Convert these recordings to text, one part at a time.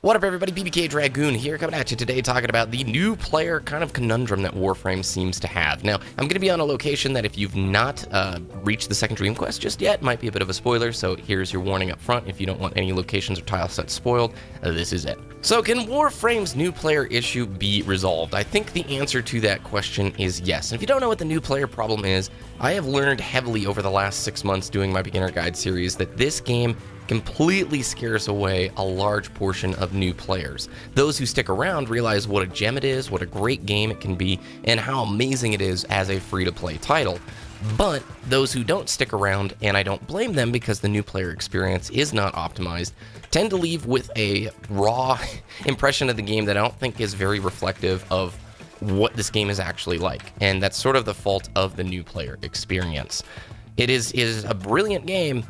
What up, everybody? BBKDRAGOON here, coming at you today talking about the new player kind of conundrum that Warframe seems to have. Now, I'm going to be on a location that if you've not reached the second dream quest just yet, might be a bit of a spoiler, so here's your warning up front. If you don't want any locations or tile sets spoiled, this is it. So can Warframe's new player issue be resolved? I think the answer to that question is yes. And if you don't know what the new player problem is, I have learned heavily over the last 6 months doing my beginner guide series that this game completely scares away a large portion of new players. Those who stick around realize what a gem it is, what a great game it can be, and how amazing it is as a free-to-play title. But those who don't stick around, and I don't blame them because the new player experience is not optimized, tend to leave with a raw impression of the game that I don't think is very reflective of what this game is actually like. And that's sort of the fault of the new player experience. It is a brilliant game,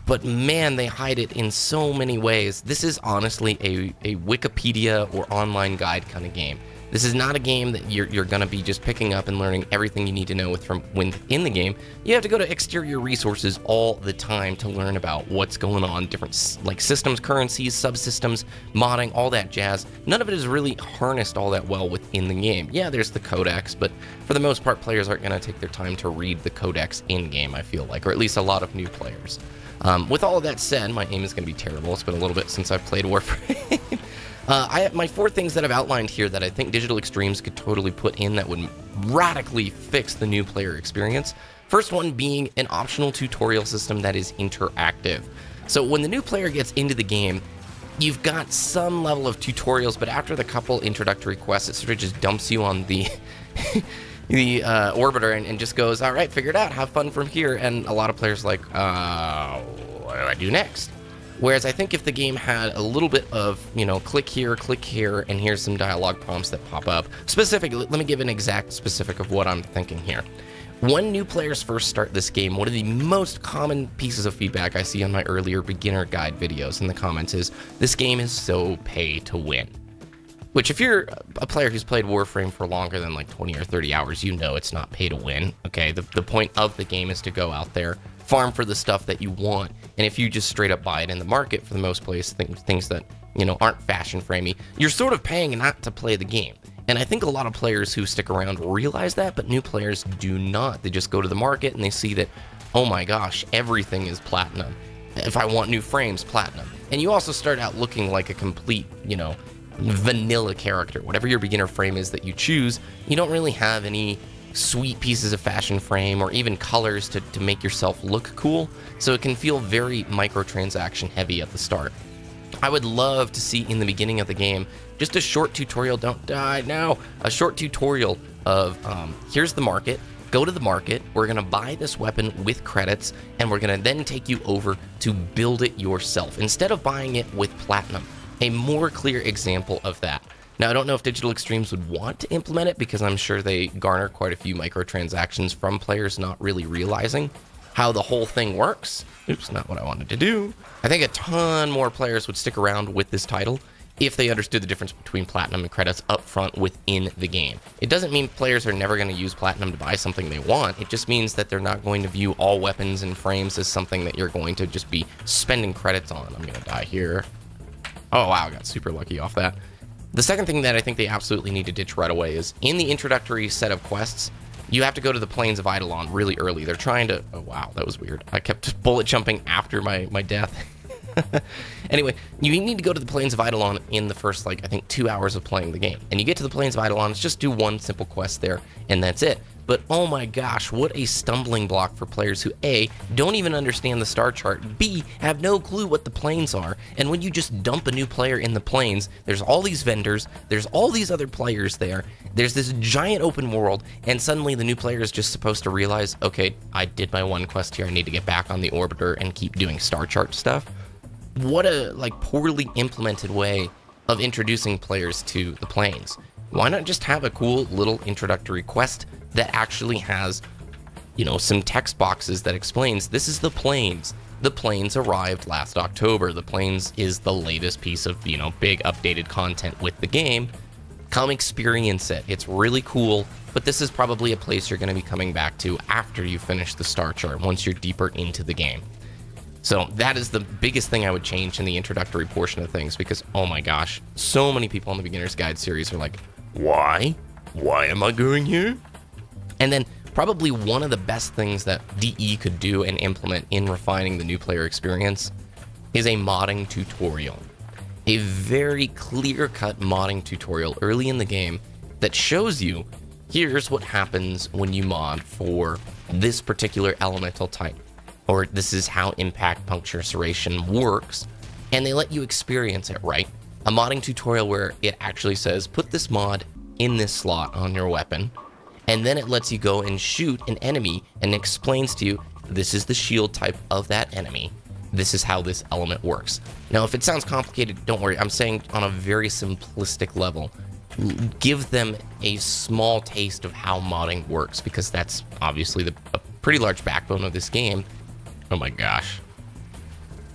but man, they hide it in so many ways. This is honestly a Wikipedia or online guide kind of game. This is not a game that you're going to be just picking up and learning everything you need to know from within the game. You have to go to exterior resources all the time to learn about what's going on, different like systems, currencies, subsystems, modding, all that jazz. None of it is really harnessed all that well within the game. Yeah, there's the codex, but for the most part, players aren't going to take their time to read the codex in-game, I feel like, or at least a lot of new players. With all of that said, my aim is going to be terrible. It's been a little bit since I've played Warframe. I have my 4 things that I've outlined here that I think Digital Extremes could totally put in that would radically fix the new player experience. First one being an optional tutorial system that is interactive. So when the new player gets into the game, you've got some level of tutorials, but after the couple introductory quests, it sort of just dumps you on the orbiter and just goes, all right, figure it out, have fun from here. And a lot of players are like, what do I do next? Whereas I think if the game had a little bit of, click here, and here's some dialogue prompts that pop up. Specifically, let me give an exact specific of what I'm thinking here. When new players first start this game, one of the most common pieces of feedback I see on my earlier beginner guide videos in the comments is, this game is so pay to win. Which, if you're a player who's played Warframe for longer than like 20 or 30 hours, you know it's not pay to win, okay? The point of the game is to go out there, farm for the stuff that you want, and if you just straight up buy it in the market for the most place, things that, aren't fashion framey, you're sort of paying not to play the game. And I think a lot of players who stick around realize that, but new players do not. They just go to the market and they see that, oh my gosh, everything is platinum. If I want new frames, platinum. And you also start out looking like a complete, vanilla character. Whatever your beginner frame is that you choose, you don't really have any sweet pieces of fashion frame or even colors to make yourself look cool, so it can feel very microtransaction heavy at the start. I would love to see in the beginning of the game just a short tutorial, don't die now, a short tutorial of here's the market, go to the market, we're going to buy this weapon with credits, and we're going to then take you over to build it yourself instead of buying it with platinum. A more clear example of that. Now, I don't know if Digital Extremes would want to implement it because I'm sure they garner quite a few microtransactions from players not really realizing how the whole thing works. Oops, not what I wanted to do. I think a ton more players would stick around with this title if they understood the difference between platinum and credits up front within the game. It doesn't mean players are never going to use platinum to buy something they want. It just means that they're not going to view all weapons and frames as something that you're going to just be spending credits on. I'm going to die here. Oh, wow, I got super lucky off that. The second thing that I think they absolutely need to ditch right away is, in the introductory set of quests, you have to go to the Plains of Eidolon really early. They're trying to... Oh, wow, that was weird. I kept bullet jumping after my death. Anyway, you need to go to the Plains of Eidolon in the first, I think 2 hours of playing the game. And you get to the Plains of Eidolon, just do one simple quest there, and that's it. But oh my gosh, what a stumbling block for players who A, don't even understand the star chart, B, have no clue what the plains are, and when you just dump a new player in the plains, there's all these vendors, there's all these other players there, there's this giant open world, and suddenly the new player is just supposed to realize, okay, I did my one quest here, I need to get back on the orbiter and keep doing star chart stuff. What a poorly implemented way of introducing players to the plains. Why not just have a cool little introductory quest that actually has, some text boxes that explains, this is the plains. The plains arrived last October. The plains is the latest piece of, big updated content with the game. Come experience it. It's really cool, but this is probably a place you're going to be coming back to after you finish the star chart, once you're deeper into the game. So that is the biggest thing I would change in the introductory portion of things, because, oh my gosh, so many people in the Beginner's Guide series are like, why? Why am I going here? And then probably one of the best things that DE could do and implement in refining the new player experience is a modding tutorial. A very clear-cut modding tutorial early in the game that shows you, here's what happens when you mod for this particular elemental type, or this is how impact punctuation works, and they let you experience it, right? A modding tutorial where it actually says, put this mod in this slot on your weapon, and then it lets you go and shoot an enemy and explains to you, this is the shield type of that enemy. This is how this element works. Now, if it sounds complicated, don't worry. I'm saying on a very simplistic level. Give them a small taste of how modding works, because that's obviously a pretty large backbone of this game. Oh my gosh.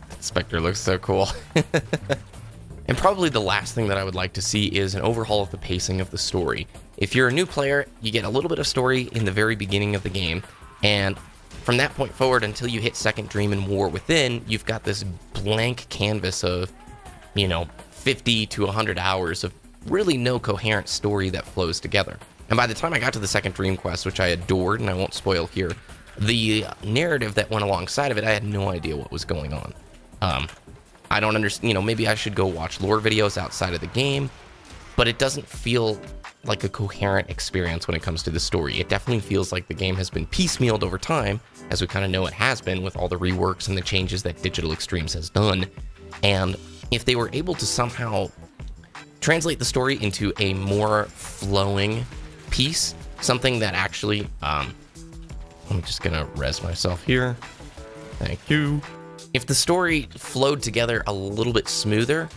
That Spectre looks so cool. And probably the last thing that I would like to see is an overhaul of the pacing of the story. If you're a new player, you get a little bit of story in the very beginning of the game, and from that point forward until you hit Second Dream and War Within, you've got this blank canvas of, 50 to 100 hours of really no coherent story that flows together. And by the time I got to the Second Dream quest, which I adored, and I won't spoil here, the narrative that went alongside of it, I had no idea what was going on. I don't understand, maybe I should go watch lore videos outside of the game, but it doesn't feel like a coherent experience when it comes to the story. It definitely feels like the game has been piecemealed over time, as we kind of know it has been with all the reworks and the changes that Digital Extremes has done. And if they were able to somehow translate the story into a more flowing piece, something that actually, I'm just gonna res myself here. Thank you. If the story flowed together a little bit smoother,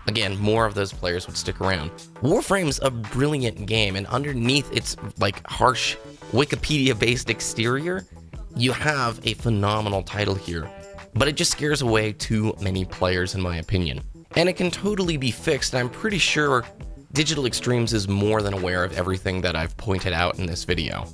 again, more of those players would stick around. Warframe's a brilliant game, and underneath its harsh Wikipedia-based exterior, you have a phenomenal title here. But it just scares away too many players, in my opinion. And it can totally be fixed, and I'm pretty sure Digital Extremes is more than aware of everything that I've pointed out in this video.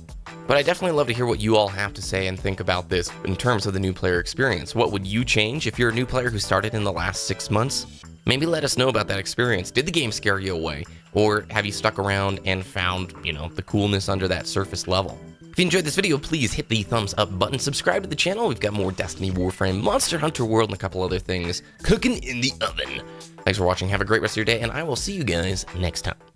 But I definitely love to hear what you all have to say and think about this in terms of the new player experience. What would you change if you're a new player who started in the last 6 months? Maybe let us know about that experience. Did the game scare you away? Or have you stuck around and found, the coolness under that surface level? If you enjoyed this video, please hit the thumbs up button. Subscribe to the channel. We've got more Destiny, Warframe, Monster Hunter World, and a couple other things cooking in the oven. Thanks for watching. Have a great rest of your day, and I will see you guys next time.